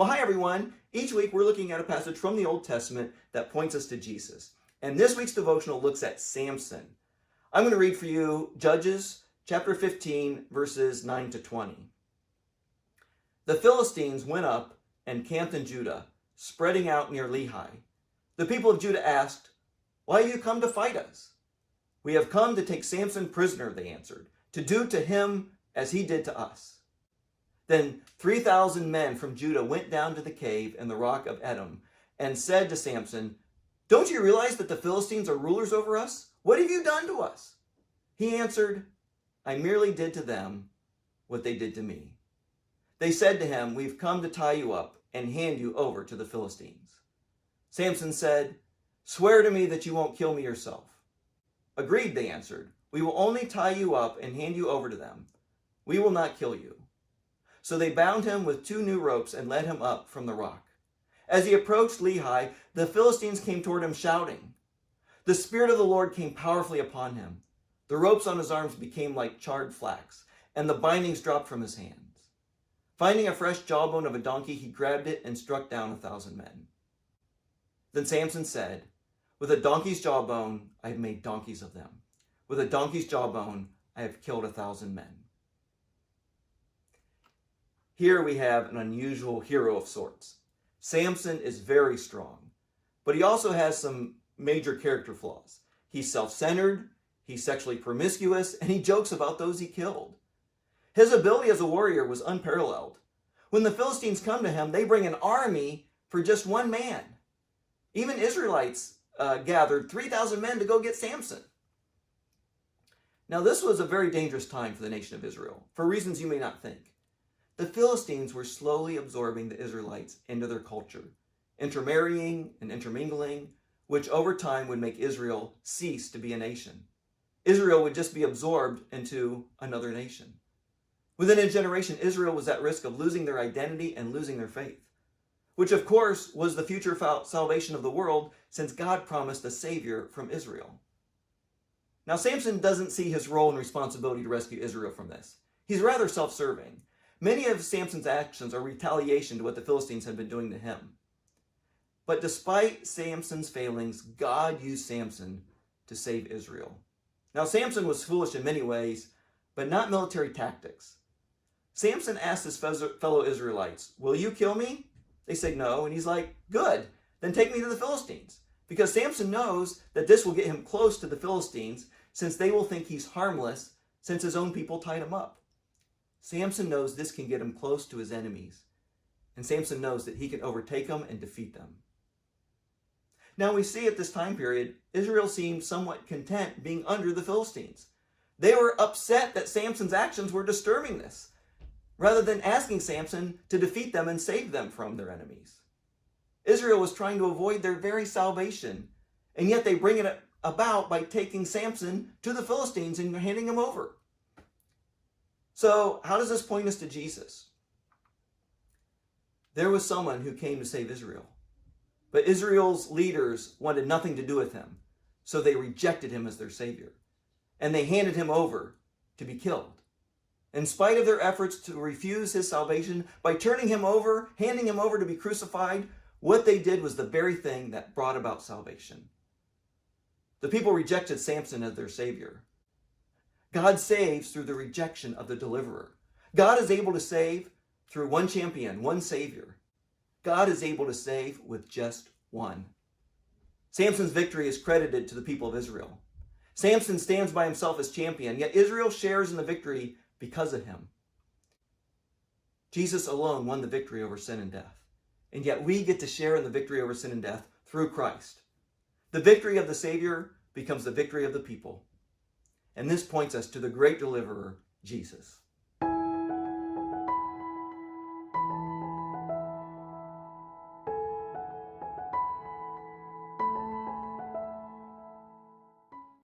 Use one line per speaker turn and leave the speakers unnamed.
Well, hi everyone. Each week we're looking at a passage from the Old Testament that points us to Jesus. And this week's devotional looks at Samson. I'm going to read for you Judges chapter 15, verses 9 to 20. The Philistines went up and camped in Judah, spreading out near Lehi. The people of Judah asked, "Why have you come to fight us?" "We have come to take Samson prisoner," they answered, "to do to him as he did to us." Then 3,000 men from Judah went down to the cave in the rock of Edom and said to Samson, "Don't you realize that the Philistines are rulers over us? What have you done to us?" He answered, "I merely did to them what they did to me." They said to him, "We've come to tie you up and hand you over to the Philistines." Samson said, "Swear to me that you won't kill me yourself." "Agreed," they answered. "We will only tie you up and hand you over to them. We will not kill you." So they bound him with 2 new ropes and led him up from the rock. As he approached Lehi, the Philistines came toward him shouting. The Spirit of the Lord came powerfully upon him. The ropes on his arms became like charred flax, and the bindings dropped from his hands. Finding a fresh jawbone of a donkey, he grabbed it and struck down 1,000 men. Then Samson said, "With a donkey's jawbone, I have made donkeys of them. With a donkey's jawbone, I have killed 1,000 men." Here we have an unusual hero of sorts. Samson is very strong, but he also has some major character flaws. He's self-centered, he's sexually promiscuous, and he jokes about those he killed. His ability as a warrior was unparalleled. When the Philistines come to him, they bring an army for just one man. Even Israelites gathered 3,000 men to go get Samson. Now, this was a very dangerous time for the nation of Israel, for reasons you may not think. The Philistines were slowly absorbing the Israelites into their culture, intermarrying and intermingling, which over time would make Israel cease to be a nation. Israel would just be absorbed into another nation. Within a generation, Israel was at risk of losing their identity and losing their faith, which of course was the future salvation of the world, since God promised a Savior from Israel. Now, Samson doesn't see his role and responsibility to rescue Israel from this. He's rather self-serving. Many of Samson's actions are retaliation to what the Philistines had been doing to him. But despite Samson's failings, God used Samson to save Israel. Now, Samson was foolish in many ways, but not military tactics. Samson asked his fellow Israelites, "Will you kill me?" They say no, and he's like, "Good, then take me to the Philistines." Because Samson knows that this will get him close to the Philistines, since they will think he's harmless, since his own people tied him up. Samson knows this can get him close to his enemies, and Samson knows that he can overtake them and defeat them. Now we see at this time period, Israel seemed somewhat content being under the Philistines. They were upset that Samson's actions were disturbing this, rather than asking Samson to defeat them and save them from their enemies. Israel was trying to avoid their very salvation, and yet they bring it about by taking Samson to the Philistines and handing him over. So, how does this point us to Jesus? There was someone who came to save Israel, but Israel's leaders wanted nothing to do with him, so they rejected him as their Savior, and they handed him over to be killed. In spite of their efforts to refuse his salvation, by handing him over to be crucified, what they did was the very thing that brought about salvation. The people rejected Samson as their Savior. God saves through the rejection of the deliverer. God is able to save through one champion, one Savior. God is able to save with just one. Samson's victory is credited to the people of Israel. Samson stands by himself as champion, yet Israel shares in the victory because of him. Jesus alone won the victory over sin and death, and yet we get to share in the victory over sin and death through Christ. The victory of the Savior becomes the victory of the people. And this points us to the great deliverer, Jesus.